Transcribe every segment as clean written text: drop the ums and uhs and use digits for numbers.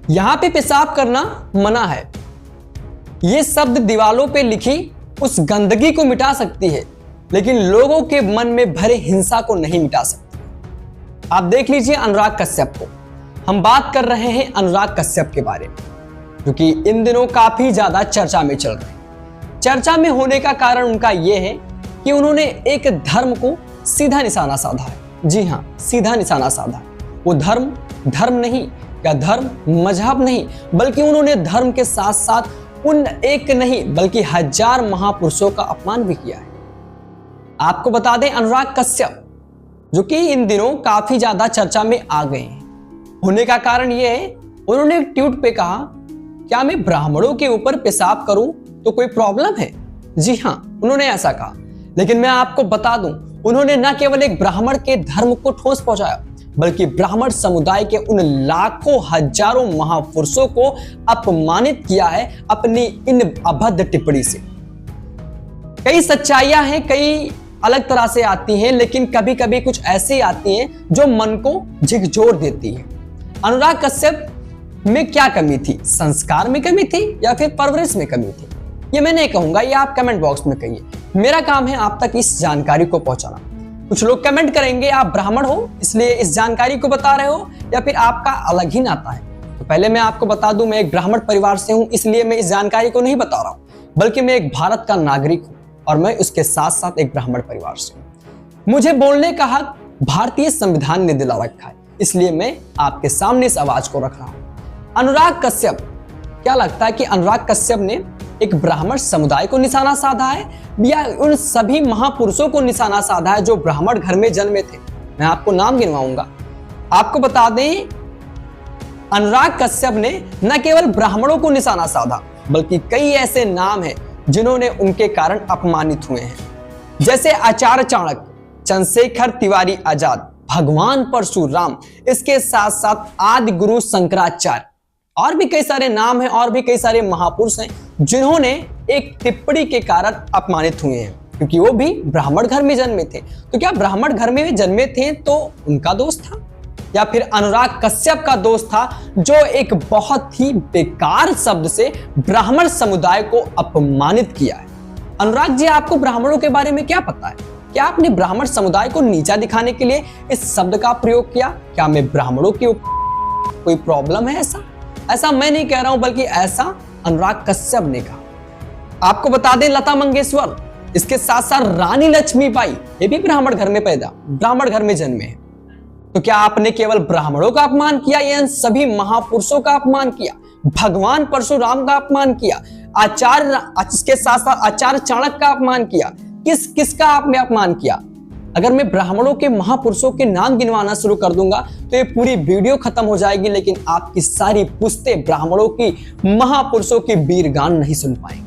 यहां पे पेशाब करना मना है। ये शब्द दीवालों पे लिखी उस गंदगी को मिटा सकती है, लेकिन लोगों के मन में भरे हिंसा को नहीं मिटा सकती। आप देख लीजिए अनुराग कश्यप को। हम बात कर रहे हैं अनुराग कश्यप के बारे में, क्योंकि इन दिनों काफी ज्यादा चर्चा में चल रहे हैं। चर्चा में होने का कारण उनका यह है कि उन्होंने एक धर्म को सीधा निशाना साधा है। जी हां, सीधा निशाना साधा। वो धर्म नहीं, या धर्म मजहब नहीं, बल्कि उन्होंने धर्म के साथ साथ उन एक नहीं बल्कि 1000 महापुरुषों का अपमान भी किया है। आपको बता दें, अनुराग कश्यप जो कि इन दिनों काफी ज्यादा चर्चा में आ गए हैं, होने का कारण यह है, उन्होंने एक ट्वीट पे कहा, क्या मैं ब्राह्मणों के ऊपर पेशाब करूं तो कोई प्रॉब्लम है? जी हां, उन्होंने ऐसा कहा। लेकिन मैं आपको बता दूं, उन्होंने न केवल एक ब्राह्मण के धर्म को ठोस पहुंचाया, बल्कि ब्राह्मण समुदाय के उन लाखों हजारों महापुरुषों को अपमानित किया है अपनी इन अभद्र टिप्पणी से। कई सच्चाइयां हैं, कई अलग तरह से आती हैं, लेकिन कभी कभी कुछ ऐसी आती हैं जो मन को झिकझोर देती है। अनुराग कश्यप में क्या कमी थी? संस्कार में कमी थी या फिर परवरिश में कमी थी? ये मैं नहीं कहूंगा, ये आप कमेंट बॉक्स में कहिए। मेरा काम है आप तक इस जानकारी को पहुंचाना। कुछ लोग कमेंट करेंगे आप ब्राह्मण हो इसलिए इस जानकारी को बता रहे हो, या फिर आपका अलग ही नाता है। तो पहले मैं आपको बता दूं, मैं एक ब्राह्मण परिवार से हूं, इसलिए मैं इस जानकारी को नहीं बता रहा हूं, बल्कि मैं एक भारत का नागरिक हूं और मैं उसके साथ साथ एक ब्राह्मण परिवार से हूं। मुझे बोलने का हक भारतीय संविधान ने दिला रखा है, इसलिए मैं आपके सामने इस आवाज को रख रहा हूं। अनुराग कश्यप, क्या लगता है कि अनुराग कश्यप ने एक ब्राह्मण समुदाय को निशाना साधा है या उन सभी महापुरुषों को निशाना साधा है जो ब्राह्मण घर में जन्मे थे? मैं आपको नाम गिनवाऊंगा। आपको बता दें, अनुराग कश्यप ने न केवल ब्राह्मणों को निशाना साधा, बल्कि कई ऐसे नाम हैं जिन्होंने उनके कारण अपमानित हुए हैं, जैसे आचार्य चाणक्य, चंद्रशेखर तिवारी आजाद, भगवान परशुराम, इसके साथ साथ आदि गुरु शंकराचार्य, और भी कई सारे नाम हैं और भी कई सारे महापुरुष हैं जिन्होंने एक टिप्पणी के कारण अपमानित हुए हैं, क्योंकि वो भी ब्राह्मण घर में जन्मे थे। तो क्या ब्राह्मण घर में जन्मे थे तो उनका दोष था, या फिर अनुराग कश्यप का दोष था जो एक बहुत ही बेकार शब्द से ब्राह्मण समुदाय को अपमानित किया है? अनुराग जी, आपको ब्राह्मणों के बारे में क्या पता है? क्या आपने ब्राह्मण समुदाय को नीचा दिखाने के लिए इस शब्द का प्रयोग किया? क्या मैं ब्राह्मणों की कोई प्रॉब्लम है? ऐसा मैं नहीं कह रहा हूं, बल्कि ऐसा अनुराग कश्यप ने कहा। आपको बता दें, लता मंगेशकर, इसके साथ साथ रानी लक्ष्मीबाई, ये भी ब्राह्मण घर में ब्राह्मण घर में जन्मे हैं। तो क्या आपने केवल ब्राह्मणों का अपमान किया या इन सभी महापुरुषों का अपमान किया? भगवान परशुराम का अपमान किया, इसके साथ साथ आचार्य चाणक्य का अपमान किया? किसका आपने अपमान किया? अगर मैं ब्राह्मणों के महापुरुषों के नाम गिनवाना शुरू कर दूंगा तो ये पूरी वीडियो खत्म हो जाएगी, लेकिन आपकी सारी पुश्तें ब्राह्मणों की महापुरुषों की वीरगान नहीं सुन पाएंगे।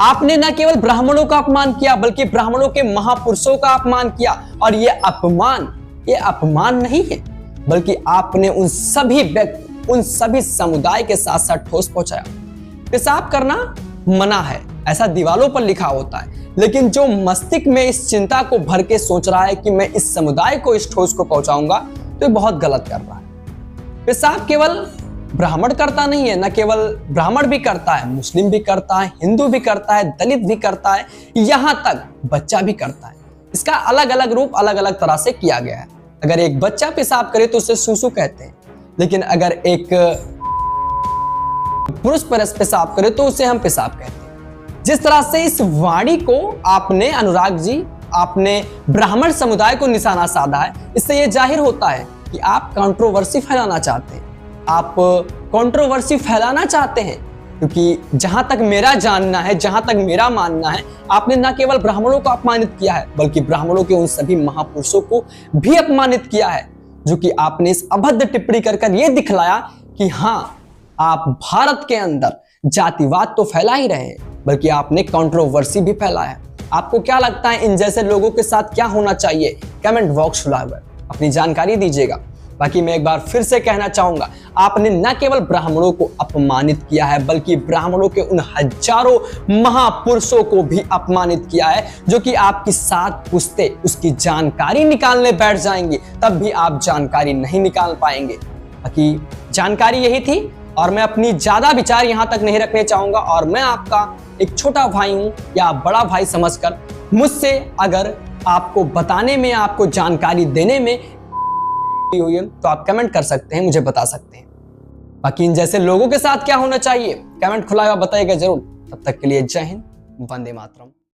आपने न केवल ब्राह्मणों का अपमान किया, बल्कि ब्राह्मणों के महापुरुषों का अपमान किया, और ये अपमान नहीं है, बल्कि आपने उन सभी व्यक्ति, उन सभी समुदाय के साथ साथ ठोस पहुंचाया। पेशाब करना मना है, ऐसा दीवालों पर लिखा होता है, लेकिन जो मस्तिष्क में इस चिंता को भर के सोच रहा है कि मैं इस समुदाय को इस ठोस को पहुंचाऊंगा, तो ये बहुत गलत कर रहा है। पेशाब केवल ब्राह्मण करता नहीं है, न केवल ब्राह्मण भी करता है, मुस्लिम भी करता है, हिंदू भी करता है, दलित भी करता है, यहां तक बच्चा भी करता है। इसका अलग अलग रूप अलग अलग तरह से किया गया है। अगर एक बच्चा पेशाब करे तो उसे सूसू कहते हैं, लेकिन अगर एक पुरुष पेशाब करे तो उसे हम पेशाब कहते हैं। जिस तरह से इस वाणी को आपने, अनुराग जी, आपने ब्राह्मण समुदाय को निशाना साधा है, इससे यह जाहिर होता है कि आप कंट्रोवर्सी फैलाना चाहते हैं। आप कंट्रोवर्सी फैलाना चाहते हैं, क्योंकि जहां तक मेरा जानना है, जहां तक मेरा मानना है, आपने न केवल ब्राह्मणों को अपमानित किया है, बल्कि ब्राह्मणों के उन सभी महापुरुषों को भी अपमानित किया है, जो कि आपने इस अभद्र टिप्पणी कर यह दिखलाया कि हां, आप भारत के अंदर जातिवाद तो फैला ही रहे हैं, बल्कि आपने कंट्रोवर्सी भी फैलाया है। आपको क्या लगता है इन जैसे लोगों के साथ क्या होना चाहिए? कमेंट बॉक्स खुला हुआ है, अपनी जानकारी दीजिएगा। बाकी मैं एक बार फिर से कहना चाहूंगा, आपने न केवल ब्राह्मणों को अपमानित किया है, बल्कि ब्राह्मणों के उन हजारों महापुरुषों को भी अपमानित किया है, जो कि आपकी 7 पुश्तें उसकी जानकारी निकालने बैठ जाएंगी, तब भी आप जानकारी नहीं निकाल पाएंगे। बाकी जानकारी यही थी और मैं अपनी ज्यादा विचार यहां तक नहीं रखने चाहूंगा और मैं आपका एक छोटा भाई हूं या बड़ा भाई समझकर मुझसे अगर आपको बताने में, आपको जानकारी देने में हुई है तो आप कमेंट कर सकते हैं, मुझे बता सकते हैं। बाकी इन जैसे लोगों के साथ क्या होना चाहिए कमेंट खुला हुआ बताइएगा जरूर। तब तक के लिए जय हिंद, वंदे मातरम।